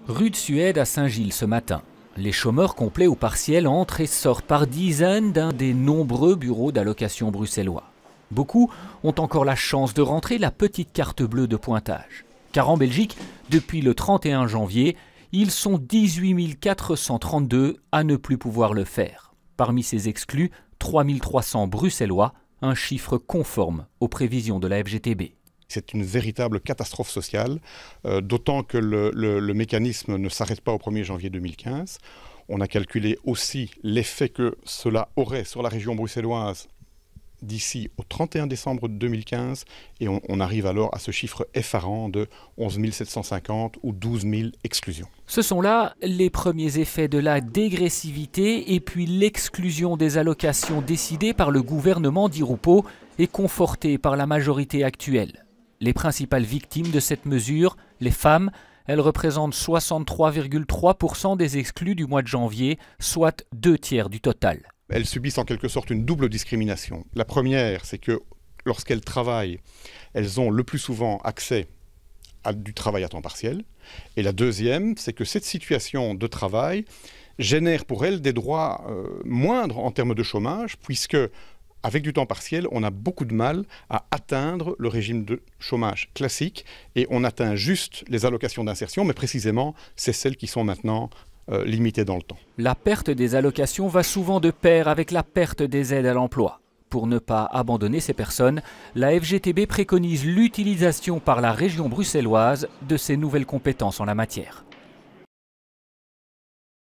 Rue de Suède à Saint-Gilles ce matin. Les chômeurs complets ou partiels entrent et sortent par dizaines d'un des nombreux bureaux d'allocation bruxellois. Beaucoup ont encore la chance de rentrer la petite carte bleue de pointage. Car en Belgique, depuis le 31 janvier, ils sont 18 432 à ne plus pouvoir le faire. Parmi ces exclus, 3 300 bruxellois, un chiffre conforme aux prévisions de la FGTB. C'est une véritable catastrophe sociale, d'autant que le mécanisme ne s'arrête pas au 1er janvier 2015. On a calculé aussi l'effet que cela aurait sur la région bruxelloise d'ici au 31 décembre 2015 et on arrive alors à ce chiffre effarant de 11 750 ou 12 000 exclusions. Ce sont là les premiers effets de la dégressivité et puis l'exclusion des allocations décidées par le gouvernement Di Rupo et confortée par la majorité actuelle. Les principales victimes de cette mesure, les femmes, elles représentent 63,3% des exclus du mois de janvier, soit 2/3 du total. Elles subissent en quelque sorte une double discrimination. La première, c'est que lorsqu'elles travaillent, elles ont le plus souvent accès à du travail à temps partiel. Et la deuxième, c'est que cette situation de travail génère pour elles des droits moindres en termes de chômage, puisque avec du temps partiel, on a beaucoup de mal à atteindre le régime de chômage classique et on atteint juste les allocations d'insertion, mais précisément, c'est celles qui sont maintenant limitées dans le temps. La perte des allocations va souvent de pair avec la perte des aides à l'emploi. Pour ne pas abandonner ces personnes, la FGTB préconise l'utilisation par la région bruxelloise de ces nouvelles compétences en la matière.